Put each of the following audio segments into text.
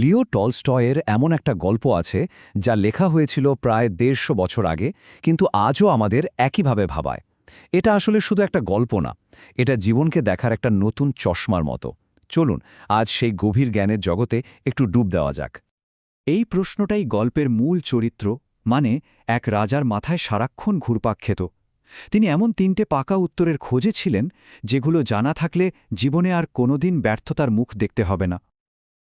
লিও টলস্টয়ের এমন একটা গল্প আছে যা লেখা হয়েছিল প্রায় ১৫০ বছর আগে, কিন্তু আজও আমাদের একইভাবে ভাবায়। এটা আসলে শুধু একটা গল্প না, এটা জীবনকে দেখার একটা নতুন চশমার মতো। চলুন আজ সেই গভীর জ্ঞানের জগতে একটু ডুব দেওয়া যাক। এই প্রশ্নটাই গল্পের মূল চরিত্র, মানে এক রাজার মাথায় সারাক্ষণ ঘুরপাক খেত। তিনি এমন ৩টে পাকা উত্তরের খোঁজে ছিলেন, যেগুলো জানা থাকলে জীবনে আর কোনোদিন ব্যর্থতার মুখ দেখতে হবে না।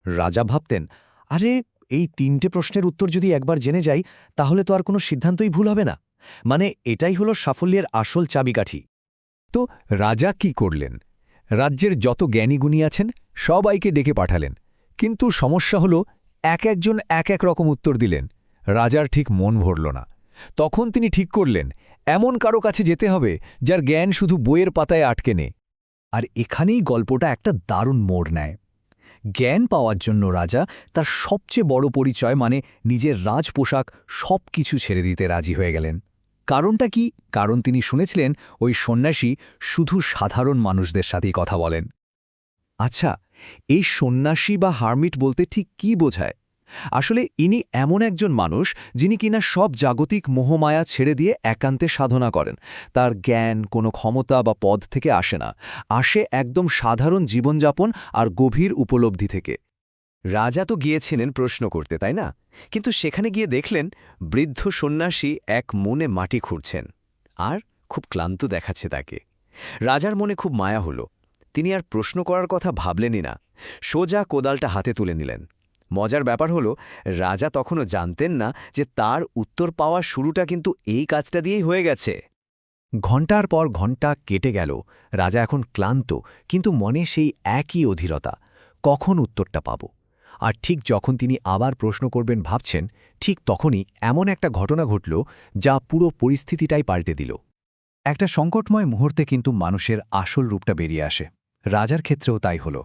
রাজা ভাবতেন, আরে এই ৩টে প্রশ্নের উত্তর যদি একবার জেনে যাই, তাহলে তো আর কোনো সিদ্ধান্তই ভুল হবে না। মানে এটাই হলো সাফল্যের আসল চাবিকাঠি। তো রাজা কি করলেন? রাজ্যের যত জ্ঞানীগুণী আছেন সবাইকে ডেকে পাঠালেন, কিন্তু সমস্যা হলো একজন এক রকম উত্তর দিলেন। রাজার ঠিক মন ভরল না। তখন তিনি ঠিক করলেন, এমন কারো কাছে যেতে হবে যার জ্ঞান শুধু বইয়ের পাতায় আটকে নেই। আর এখানেই গল্পটা একটা দারুণ মোড় নেয়। জ্ঞান পাওয়ার জন্য রাজা তার সবচেয়ে বড় পরিচয়, মানে নিজের রাজপোশাক, সব কিছু ছেড়ে দিতে রাজি হয়ে গেলেন। কারণটা কি? কারণ তিনি শুনেছিলেন ওই সন্ন্যাসী শুধু সাধারণ মানুষদের সাথেই কথা বলেন। আচ্ছা, এই সন্ন্যাসী বা হার্মিট বলতে ঠিক কি বোঝায়? আসলে ইনি এমন একজন মানুষ যিনি কিনা সব জাগতিক মোহমায়া ছেড়ে দিয়ে একান্তে সাধনা করেন। তার জ্ঞান কোনো ক্ষমতা বা পদ থেকে আসে না, আসে একদম সাধারণ জীবনযাপন আর গভীর উপলব্ধি থেকে। রাজা তো গিয়েছিলেন প্রশ্ন করতে, তাই না? কিন্তু সেখানে গিয়ে দেখলেন বৃদ্ধ সন্ন্যাসী এক মনে মাটি খুঁড়ছেন, আর খুব ক্লান্ত দেখাচ্ছে তাকে। রাজার মনে খুব মায়া হলো। তিনি আর প্রশ্ন করার কথা ভাবলেনই না, সোজা কোদালটা হাতে তুলে নিলেন। মজার ব্যাপার হলো, রাজা তখনও জানতেন না যে তার উত্তর পাওয়ার শুরুটা কিন্তু এই কাজটা দিয়েই হয়ে গেছে। ঘণ্টার পর ঘণ্টা কেটে গেল। রাজা এখন ক্লান্ত, কিন্তু মনে সেই একই অধীরতা, কখন উত্তরটা পাব। আর ঠিক যখন তিনি আবার প্রশ্ন করবেন ভাবছেন, ঠিক তখনই এমন একটা ঘটনা ঘটল যা পুরো পরিস্থিতিটাই পাল্টে দিল। একটা সংকটময় মুহূর্তে কিন্তু মানুষের আসল রূপটা বেরিয়ে আসে। রাজার ক্ষেত্রেও তাই হল।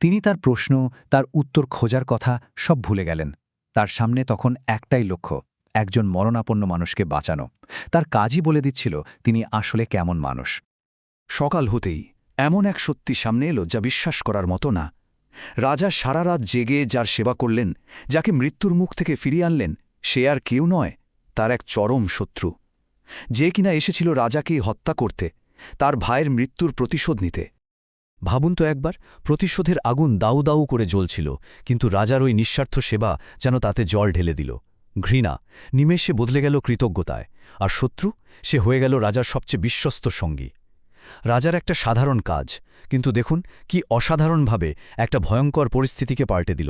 তিনি তার প্রশ্ন, তার উত্তর খোঁজার কথা সব ভুলে গেলেন। তার সামনে তখন একটাই লক্ষ্য, একজন মরণাপন্ন মানুষকে বাঁচানো। তার কাজই বলে দিচ্ছিল তিনি আসলে কেমন মানুষ। সকাল হতেই এমন এক সত্যি সামনে এলো যা বিশ্বাস করার মতো না। রাজা সারা রাত জেগে যার সেবা করলেন, যাকে মৃত্যুর মুখ থেকে ফিরিয়ে আনলেন, সে আর কেউ নয়, তার এক চরম শত্রু, যে কিনা এসেছিল রাজাকেই হত্যা করতে, তার ভাইয়ের মৃত্যুর প্রতিশোধ নিতে। ভাবুন তো একবার, প্রতিশোধের আগুন দাউ দাউ করে জ্বলছিল, কিন্তু রাজার ওই নিঃস্বার্থ সেবা যেন তাতে জল ঢেলে দিল। ঘৃণা নিমেষে বদলে গেল কৃতজ্ঞতায়, আর শত্রু, সে হয়ে গেল রাজার সবচেয়ে বিশ্বস্ত সঙ্গী। রাজার একটা সাধারণ কাজ, কিন্তু দেখুন কি অসাধারণভাবে একটা ভয়ঙ্কর পরিস্থিতিকে পাল্টে দিল।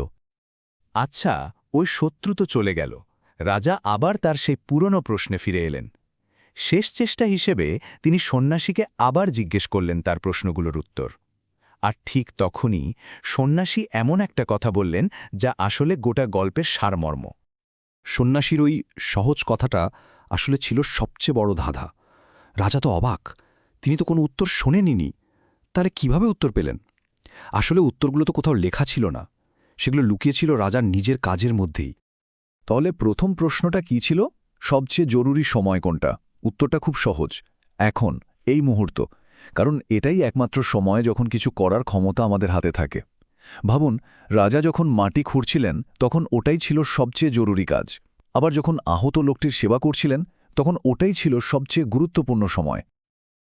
আচ্ছা, ওই শত্রু তো চলে গেল। রাজা আবার তার সেই পুরনো প্রশ্নে ফিরে এলেন। শেষ চেষ্টা হিসেবে তিনি সন্ন্যাসীকে আবার জিজ্ঞেস করলেন তার প্রশ্নগুলোর উত্তর। আর ঠিক তখনই সন্ন্যাসী এমন একটা কথা বললেন যা আসলে গোটা গল্পের সারমর্ম। সন্ন্যাসীর ওই সহজ কথাটা আসলে ছিল সবচেয়ে বড় ধাঁধা। রাজা তো অবাক, তিনি তো কোনো উত্তর শোনেননি। তাহলে কিভাবে উত্তর পেলেন? আসলে উত্তরগুলো তো কোথাও লেখা ছিল না, সেগুলো লুকিয়েছিল রাজার নিজের কাজের মধ্যেই। তাহলে প্রথম প্রশ্নটা কি ছিল? সবচেয়ে জরুরি সময় কোনটা? উত্তরটা খুব সহজ, এখন, এই মুহূর্ত। কারণ এটাই একমাত্র সময় যখন কিছু করার ক্ষমতা আমাদের হাতে থাকে। ভাবুন, রাজা যখন মাটি খুঁড়ছিলেন তখন ওটাই ছিল সবচেয়ে জরুরি কাজ। আবার যখন আহত লোকটির সেবা করছিলেন তখন ওটাই ছিল সবচেয়ে গুরুত্বপূর্ণ সময়।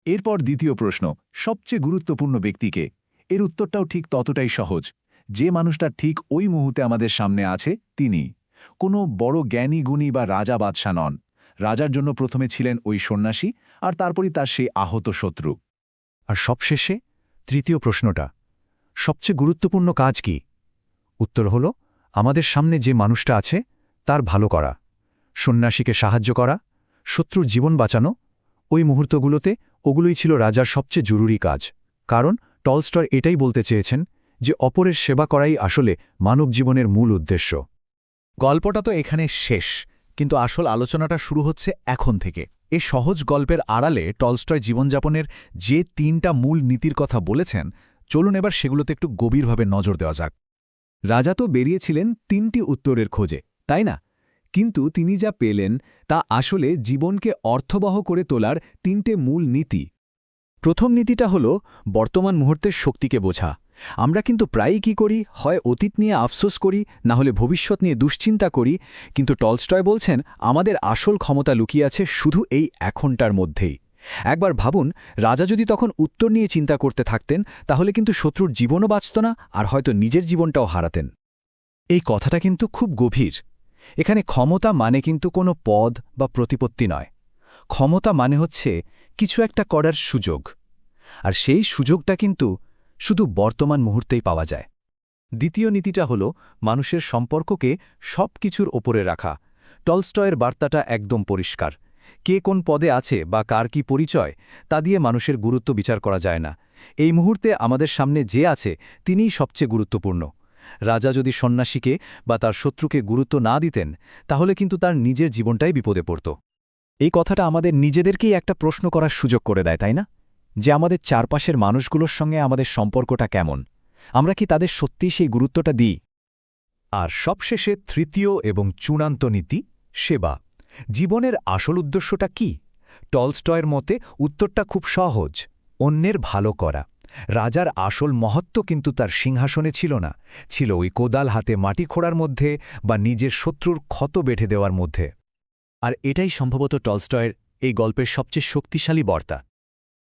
এরপর দ্বিতীয় প্রশ্ন, সবচেয়ে গুরুত্বপূর্ণ ব্যক্তিকে? এর উত্তরটাও ঠিক ততটাই সহজ। যে মানুষটা ঠিক ওই মুহূর্তে আমাদের সামনে আছে, তিনি কোনো বড় জ্ঞানী গুণী বা রাজা বাদশা নন। রাজার জন্য প্রথমে ছিলেন ওই সন্ন্যাসী, আর তারপরই তার সেই আহত শত্রু। আর সবশেষে তৃতীয় প্রশ্নটা, সবচেয়ে গুরুত্বপূর্ণ কাজ কি? উত্তর হল, আমাদের সামনে যে মানুষটা আছে তার ভালো করা, সন্ন্যাসীকে সাহায্য করা, শত্রুর জীবন বাঁচানো। ওই মুহূর্তগুলোতে ওগুলোই ছিল রাজার সবচেয়ে জরুরি কাজ। কারণ টলস্টয় এটাই বলতে চেয়েছেন যে অপরের সেবা করাই আসলে মানব জীবনের মূল উদ্দেশ্য। গল্পটা তো এখানে শেষ, কিন্তু আসল আলোচনাটা শুরু হচ্ছে এখন থেকে। এই সহজ গল্পের আড়ালে টলস্টয় জীবনযাপনের যে ৩টা মূল নীতির কথা বলেছেন, চলুন এবার সেগুলোতে একটু গভীরভাবে নজর দেওয়া যাক। রাজা তো বেরিয়েছিলেন ৩টি উত্তরের খোঁজে, তাই না? কিন্তু তিনি যা পেলেন তা আসলে জীবনকে অর্থবহ করে তোলার ৩টে মূল নীতি। প্রথম নীতিটা হল বর্তমান মুহূর্তের শক্তিকে বোঝা। আমরা কিন্তু প্রায়ই কি করি, হয় অতীত নিয়ে আফসোস করি, না হলে ভবিষ্যৎ নিয়ে দুশ্চিন্তা করি, কিন্তু টলস্টয় বলছেন আমাদের আসল ক্ষমতা লুকিয়ে আছে শুধু এই এখনটার মধ্যেই। একবার ভাবুন, রাজা যদি তখন উত্তর নিয়ে চিন্তা করতে থাকতেন, তাহলে কিন্তু শত্রুর জীবনও বাঁচত না, আর হয়তো নিজের জীবনটাও হারাতেন। এই কথাটা কিন্তু খুব গভীর। এখানে ক্ষমতা মানে কিন্তু কোনো পদ বা প্রতিপত্তি নয়। ক্ষমতা মানে হচ্ছে কিছু একটা করার সুযোগ, আর সেই সুযোগটা কিন্তু শুধু বর্তমান মুহূর্তেই পাওয়া যায়। দ্বিতীয় নীতিটা হল মানুষের সম্পর্ককে সব কিছুর ওপরে রাখা। টলস্টয়ের বার্তাটা একদম পরিষ্কার। কে কোন পদে আছে বা কার কি পরিচয়, তা দিয়ে মানুষের গুরুত্ব বিচার করা যায় না। এই মুহূর্তে আমাদের সামনে যে আছে তিনিই সবচেয়ে গুরুত্বপূর্ণ। রাজা যদি সন্ন্যাসীকে বা তার শত্রুকে গুরুত্ব না দিতেন, তাহলে কিন্তু তার নিজের জীবনটাই বিপদে পড়ত। এই কথাটা আমাদের নিজেদেরকেই একটা প্রশ্ন করার সুযোগ করে দেয়, তাই না? যে আমাদের চারপাশের মানুষগুলোর সঙ্গে আমাদের সম্পর্কটা কেমন? আমরা কি তাদের সত্যিই সেই গুরুত্বটা দিই? আর সবশেষে তৃতীয় এবং চূড়ান্ত নীতি, সেবা। জীবনের আসল উদ্দেশ্যটা কি? টলস্টয়ের মতে উত্তরটা খুব সহজ, অন্যের ভালো করা। রাজার আসল মহত্ব কিন্তু তার সিংহাসনে ছিল না, ছিল ওই কোদাল হাতে মাটি খোঁড়ার মধ্যে বা নিজের শত্রুর ক্ষত বেঁধে দেওয়ার মধ্যে। আর এটাই সম্ভবত টলস্টয়ের এই গল্পের সবচেয়ে শক্তিশালী বার্তা,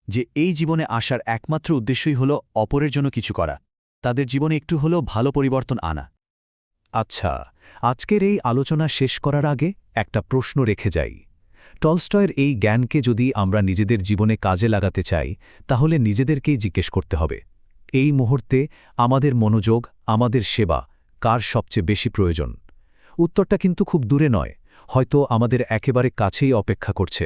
যে এই জীবনে আসার একমাত্র উদ্দেশ্যই হল অপরের জন্য কিছু করা, তাদের জীবনে একটু হলেও ভালো পরিবর্তন আনা। আচ্ছা, আজকের এই আলোচনা শেষ করার আগে একটা প্রশ্ন রেখে যাই। টলস্টয়ের এই জ্ঞানকে যদি আমরা নিজেদের জীবনে কাজে লাগাতে চাই, তাহলে নিজেদেরকেই জিজ্ঞেস করতে হবে, এই মুহূর্তে আমাদের মনোযোগ, আমাদের সেবা কার সবচেয়ে বেশি প্রয়োজন? উত্তরটা কিন্তু খুব দূরে নয়, হয়তো আমাদের একেবারে কাছেই অপেক্ষা করছে।